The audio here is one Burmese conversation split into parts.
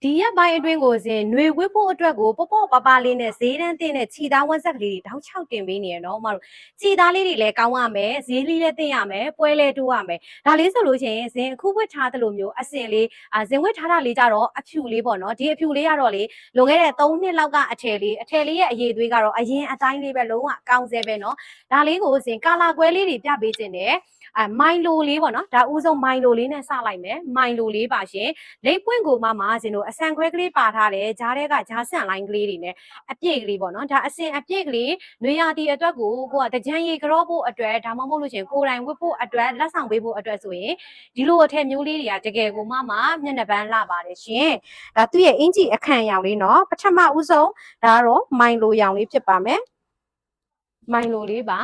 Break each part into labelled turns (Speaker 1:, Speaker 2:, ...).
Speaker 1: ဒီရက်ပိုင်းအတွင်းကိုစဉ်ຫນွေဝစ်ဖို့အတွက်ကိုပေါ့ပေါ့ပါပါလေးနဲ့ဈေးတန်းတင်တဲ့ခြီသားဝက်ဆက်ကလေးတွေတောက်ချောက်တင်ပေးနေရနော်မတို့ခြီသားလေးတွေလည်းကောင်းရမယ်ဈေးလေးလည်းတင်ရမယ်ပွဲလည်းတိုးရမယ်ဒါလေးဆိုလို့ရှိရင်ဇင်အခုဝစ်ထားသလိုမျိုးအစင်လေးဇင်ဝစ်ထားတာလေးကြတော့အဖြူလေးပေါ့နော်ဒီအဖြူလေးကတော့လေလွန်ခဲ့တဲ့3နှစ်လောက်ကအထည်လေးရဲ့အရေးသွေးကတော့အရင်အတိုင်းလေးပဲလုံးဝကောင်းစေပဲနော်ဒါလေးကိုဇင်ကာလာကွဲလေးတွေပြပေးခြင်းတယ်မိုင်လိုလေးပေါ့နော်ဒါဥဆုံးမိုင်လိုလေးနဲ့စလိုက်မယ်မိုင်လိုလေးပါရှင်လိပ်ပွင့်ကိုမှဇင်တို့အဆန်ခွဲကလေးပါထားတယ်ဂျားတဲ့ကဂျားဆန်လိုင်းကလေးတွေနဲ့အပြည့်ကလေးပေါ့နော်ဒါအစင်အပြည့်ကလေးနွေရာသီအတွက်ကိုကတကြံရီကြောဖို့အတွက်ဒါမှမဟုတ်လို့ရှိရင်ကိုယ်တိုင်ဝတ်ဖို့အတွက်လက်ဆောင်ပေးဖို့အတွက်ဆိုရင်ဒီလိုအထည်မျိုးလေးတွေကတကယ်ကိုမှမျက်နှာပန်းလာပါတယ်ရှင်ဒါသူ့ရဲ့အင်ဂျီအခန့်ရောင်လေးနော်ပထမဦးဆုံးဒါကတော့မိုင်လိုရောင်လေးဖြစ်ပါမယ်မိုင်လိုလေးပါ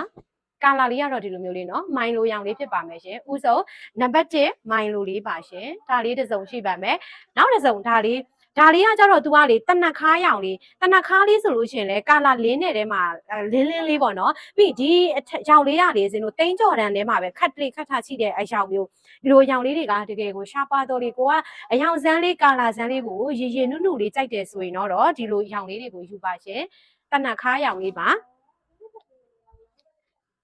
Speaker 1: ကာလာလေးကတော့ဒီလိုမျိုးလေးနော်မိုင်လိုရောင်လေးဖြစ်ပါမယ်ရှင်ဥဆုံးနံပါတ်1မိုင်လိုလေးပါရှင်ဒါလေးတစ်စုံရှိပါမယ်နောက်တစ်စုံဒါလေးကကြတော့သူကလေတနက်ခါရောင်လေးတနက်ခါလေးဆိုလို့ရှိရင်လေကာလာလင်းတဲ့ထဲမှာလင်းလေးပေါ့နော်ပြီးဒီရောင်လေးရလေးစင်တို့တိန်းကြော်တန်းထဲမှာပဲခတ်ထားချိတဲ့အရောင်မျိုးဒီလိုရောင်လေးတွေကတကယ်ကိုရှားပါတော်လေးကိုကအရောင်ဇန်းလေးကာလာဇန်းလေးကိုရေနုလေးကြိုက်တယ်ဆိုရင်တော့ဒီလိုရောင်လေးတွေကိုယူပါရှင်တနက်ခါရောင်လေးပါ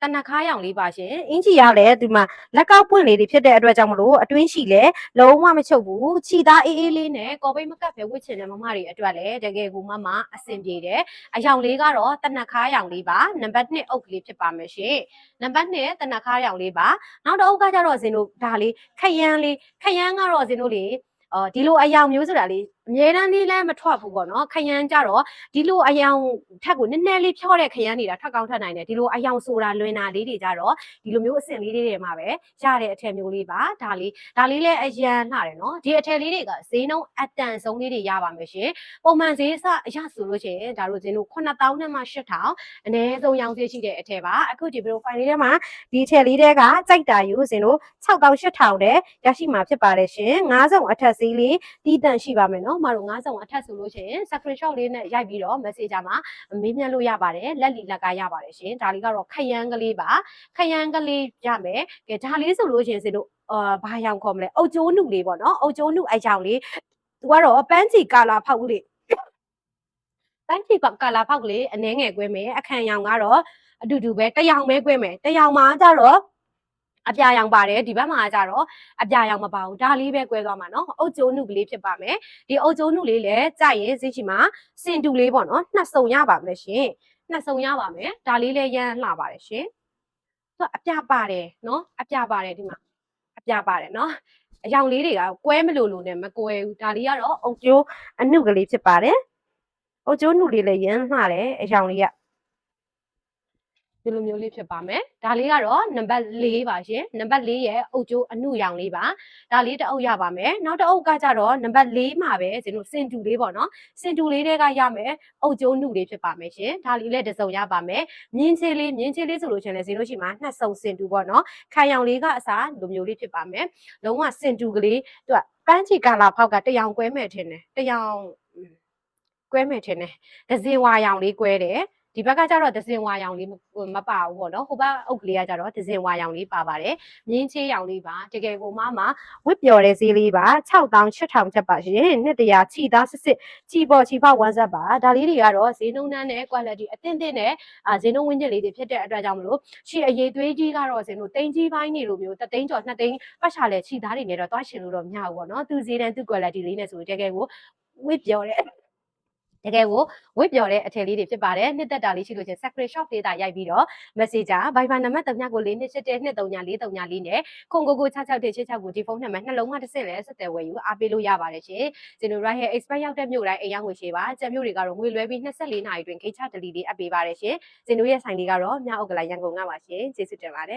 Speaker 1: တနခါရောင်လေးပါရှင်အင်ဂျီရလည်းဒီမှာလက်ကောက်ပွင့်လေးတွေဖြစ်တဲ့အတွက်ကြောင့်မလို့အတွင်းရှိလဲလုံးဝမချုပ်ဘူးခြိသားအေးလေးနဲ့ကော်ပိတ်မကတ်ပဲဝစ်ချင်တဲ့မမတွေအတွက်လည်းတကယ်ကိုမှအဆင်ပြေတယ်အရောင်လေးကတော့တနခါရောင်လေးပါနံပါတ်2အုပ်ကလေးဖြစ်ပါမယ်ရှင်နံပါတ်2တနခါရောင်လေးပါနောက်တစ်အုပ်ကကြတော့ဇင်တို့ဒါလေးခရမ်းကတော့ဇင်တို့လေဒီလိုအယောင်မျိုးဆိုတာလေအများတန်းလေးလည်းမထွက်ဘူးပေါ့နော်ခရမ်းကြတော့ဒီလိုအယောင်ထက်ကိုနည်းနည်းလေးဖြော့တဲ့ခရမ်းနေတာထွက်ကောင်းထွက်နိုင်တယ်ဒီလိုအယောင်ဆိုတာလွင်တာလေးတွေကြတော့ဒီလိုမျိုးအဆင့်လေးတွေမှာပဲရတဲ့အထည်မျိုးလေးပါဒါလေးလည်းအရန်လှတယ်နော်ဒီအထည်လေးတွေကဈေးနှုန်းအတန်ဆုံးလေးတွေရပါမယ်ရှင်ပုံမှန်ဈေးအရဆိုလို့ရှိရင်ဒါတို့ဈေးနှုန်း9000နဲ့မှ8000အနည်းဆုံးရောင်းဈေးရှိတဲ့အထည်ပါအခုဒီ profile လေးထဲမှာဒီအထည်လေးတွေကကြိုက်တာယူဈေးနှုန်း6000 8000တဲ့ရရှိမှာဖြစ်ပါတယ်ရှင်9စုံအထက်ဈေးလေးတီးတန့်ရှိပါမယ်နော်မတို့9စုံအထက်ဆိုလို့ရှိရင် screenshot လေးနဲ့ရိုက်ပြီးတော့ messenger မှာမေးမြန်းလို့ရပါတယ်လက်လီလက်ကရပါတယ်ရှင်ဒါလေးကတော့ခရမ်းကလေးပါခရမ်းကလေးရမယ်ကဲဒါလေးဆိုလို့ရှိရင်စေလို့ဘာရောင်ခေါ်မလဲအုတ်ကျိုးနုလေးပေါ့နော်အုတ်ကျိုးနုအရောင်လေးသူကတော့ပန်းချီကာလာဖောက်လေးပန်းချီကာလာဖောက်ကလေးအနှဲငယ်ကွဲမယ်အခန့်ရောင်ကတော့အတူတူပဲတရောင်ပဲကွဲမယ်တရောင်မှာကြတော့အပြာရောင်ပါတယ်ဒီဘက်မှာကြတော့အပြာရောင်မပါဘူးဒါလေးပဲကွဲသွားမှာနော်အုတ်ကျိုးနုကလေးဖြစ်ပါမယ်ဒီအုတ်ကျိုးနုလေးလည်းကြိုက်ရင်ဈေးချီမှာစင်တူလေးပေါ့နော်နှစ်စုံရပါမယ်ရှင်နှစ်စုံရပါမယ်ဒါလေးလည်းရမ်းလှပါတယ်ရှင်သူအပြပါတယ်နော်အပြပါတယ်ဒီမှာအပြပါတယ်နော်အရောင်လေးတွေကကွဲမလို့နဲ့မကွဲဘူးဒါလေးကတော့အုတ်ကျိုးအနုကလေးဖြစ်ပါတယ်အုတ်ကျိုးနုလေးလည်းရမ်းလှတယ်အရောင်လေးကဒီလိုမျိုးလေးဖြစ်ပါမယ်ဒါလေးကတော့နံပါတ်4ပါရှင်နံပါတ်4ရဲ့အုတ်ကျိုးအနုရောင်လေးပါဒါလေးတစ်အုပ်ရပါမယ်နောက်တစ်အုပ်ကကြတော့နံပါတ်4မှာပဲဇင်တို့စင်တူလေးပေါ့နော်စင်တူလေးတွေကရမယ်အုတ်ကျိုးနုလေးဖြစ်ပါမယ်ရှင်ဒါလေးလည်းတစ်စုံရပါမယ်မြင်းချေးလေးဆိုလို့ရှင်လဲဇင်တို့ရှိမှာနှစ်စုံစင်တူပေါ့နော်ခံရောင်လေးကအစားလိုမျိုးလေးဖြစ်ပါမယ်လုံးဝစင်တူကလေးသူကပန်းချီကာလာဖောက်ကတရောင်ကွဲမဲ့ထင်တယ်တရောင်ကွဲမဲ့ထင်တယ်ဒဇင်ဝါရောင်လေးကွဲတယ်ဒီဘက်ကကျတော့ဒဇင်ဝါရောင်လေးမပါဘူးပေါ့နော်ဟိုဘက်အုပ်ကလေးကကျတော့ဒဇင်ဝါရောင်လေးပါပါတယ်မြင်းချေးရောင်လေးပါတကယ်ကိုမှဝစ်ပျော်တဲ့ဈေးလေးပါ6000 8000ချက်ပါရှင်နှစ်တရာချီသားစစ်ချီပေါ်ချီဖောက်ဝမ်းဆက်ပါဒါလေးတွေကတော့ဈေးနှုန်းတန်းနဲ့ quality အသင့်နဲ့ဈေးနှုန်းဝင်းကျင်လေးတွေဖြစ်တဲ့အတွက်ကြောင့်မလို့ရှီအရေးသွေးကြီးကတော့ဈေးနှုန်းတိန်ကြီးပိုင်းနေလိုမျိုး3သိန်းကျော်2သိန်းပတ်ချလဲချီသားတွေနဲ့တော့တွားရှင်လို့တော့မရဘူးပေါ့နော်သူဈေးတန်းသူ quality လေးနဲ့ဆိုတကယ်ကိုဝစ်ပျော်တဲ့တကယ်ကိုဝစ်ပျော်တဲ့အထည်လေးတွေဖြစ်ပါတယ်နှစ်သက်တာလေးရှိလို့ချင်း screenshot လေးတာရိုက်ပြီးတော့ messenger Viber နံပါတ်3ကို42823434နဲ့ခုံကို66166ကိုဒီဖုန်းနံပါတ်နှလုံးကတစ်ဆင့်လဲဆက်သွယ်ဝယ်ယူအားပေးလို့ရပါတယ်ရှင်။ကျွန်တော် right here expert ရောက်တဲ့မြို့တိုင်းအိမ်ရောက်ငွေရှိပါ။ကျန်မြို့တွေကတော့ငွေလွှဲပြီး24နာရီတွင်ဂိတ်ချဒလီလေးအပ်ပေးပါတယ်ရှင်။ကျွန်တော်ရဲ့ဆိုင်လေးကတော့မြောက်ဥက္ကလာရန်ကုန်ကပါရှင်။ကျေးဇူးတင်ပါတယ်